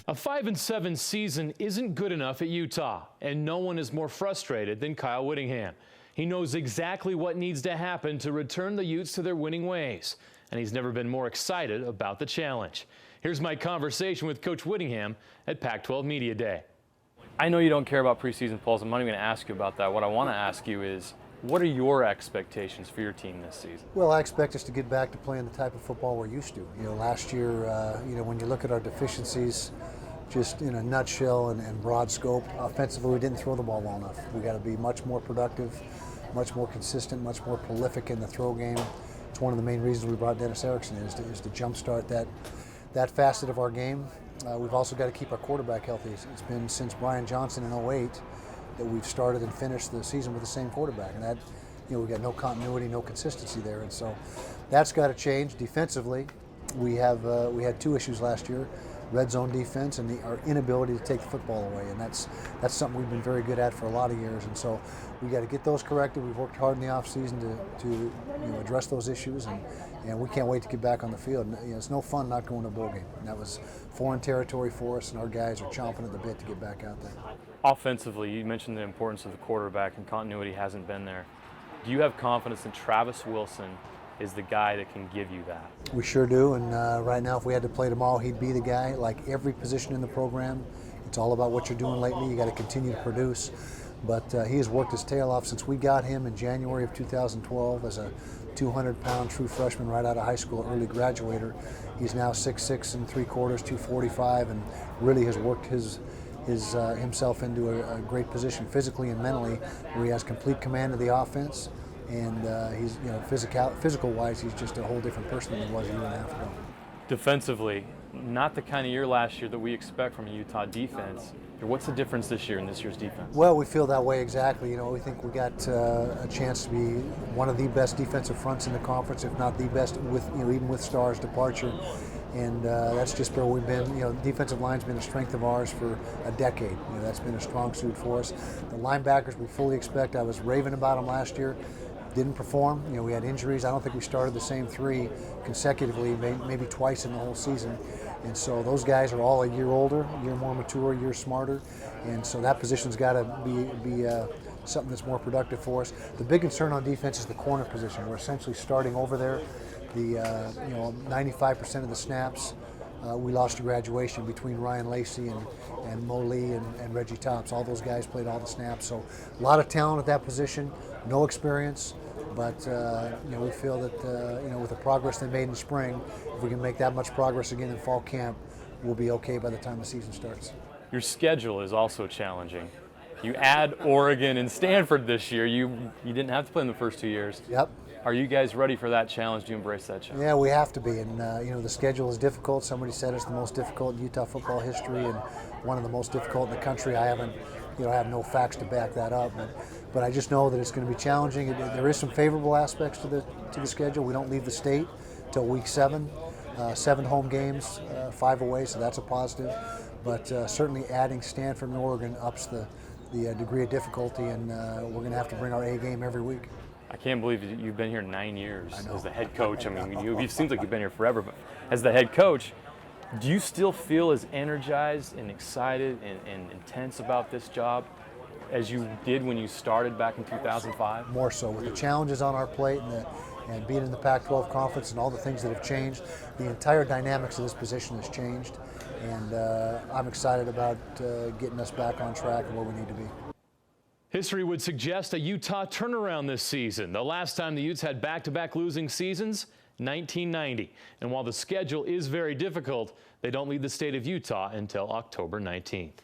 A 5-7 season isn't good enough at Utah, and no one is more frustrated than Kyle Whittingham. He knows exactly what needs to happen to return the Utes to their winning ways, and he's never been more excited about the challenge. Here's my conversation with Coach Whittingham at Pac-12 Media Day. I know you don't care about preseason polls. I'm not even going to ask you about that. What I want to ask you is, what are your expectations for your team this season? Well, I expect us to get back to playing the type of football we're used to. Last year, when you look at our deficiencies, just in a nutshell and broad scope, offensively, we didn't throw the ball well enough. We got to be much more productive, much more consistent, much more prolific in the throw game. It's one of the main reasons we brought Dennis Erickson is to jumpstart that facet of our game. We've also got to keep our quarterback healthy. It's been since Brian Johnson in 08 that we've started and finished the season with the same quarterback, and that, we've got no continuity, no consistency there, and so that's got to change. Defensively, we had two issues last year: red zone defense and our inability to take the football away, and that's something we've been very good at for a lot of years, and so we got to get those corrected. We've worked hard in the offseason to address those issues, and we can't wait to get back on the field. It's no fun not going to a bowl game, and that was foreign territory for us, and our guys are chomping at the bit to get back out there. Offensively, you mentioned the importance of the quarterback, and continuity hasn't been there. Do you have confidence in Travis Wilson is the guy that can give you that? We sure do, and right now if we had to play tomorrow, he'd be the guy. Like every position in the program, it's all about what you're doing lately. You got to continue to produce, but he has worked his tail off since we got him in January of 2012 as a 200-pound true freshman right out of high school, early graduator. He's now 6'6" and 3/4, 245, and really has worked himself into a great position physically and mentally, where he has complete command of the offense. And he's, physical-wise, he's just a whole different person than he was a year and a half ago. Defensively, not the kind of year last year that we expect from a Utah defense. What's the difference this year in this year's defense? Well, we feel that way exactly. We think we got a chance to be one of the best defensive fronts in the conference, if not the best, with even with Starr's departure. And that's just where we've been. Defensive line's been a strength of ours for a decade. That's been a strong suit for us. The linebackers we fully expect. I was raving about them last year. Didn't perform. We had injuries. I don't think we started the same three consecutively, maybe twice in the whole season. And so those guys are all a year older, a year more mature, a year smarter. And so that position's got to be something that's more productive for us. The big concern on defense is the corner position. We're essentially starting over there. The 95% of the snaps we lost to graduation between Ryan Lacey and Mo Lee and Reggie Tops. All those guys played all the snaps. So a lot of talent at that position, no experience. But we feel that with the progress they made in the spring, if we can make that much progress again in fall camp, we'll be okay by the time the season starts. Your schedule is also challenging. You add Oregon and Stanford this year. You didn't have to play in the first 2 years. Yep. Are you guys ready for that challenge? Do you embrace that challenge? Yeah, we have to be. And the schedule is difficult. Somebody said it's the most difficult in Utah football history and one of the most difficult in the country. I have no facts to back that up, but I just know that it's going to be challenging. There is some favorable aspects to the schedule. We don't leave the state till week 7. 7 home games, 5 away, so that's a positive. But certainly adding Stanford and Oregon ups the degree of difficulty, and we're going to have to bring our A game every week. I can't believe you've been here 9 years as the head coach. I mean, it seems like you've been here forever, but as the head coach, do you still feel as energized and excited and intense about this job as you did when you started back in 2005? More so. With the challenges on our plate and being in the Pac-12 conference and all the things that have changed, the entire dynamics of this position has changed, and I'm excited about getting us back on track and where we need to be. History would suggest a Utah turnaround this season. The last time the Utes had back-to-back losing seasons, 1990. And while the schedule is very difficult, they don't leave the state of Utah until October 19th.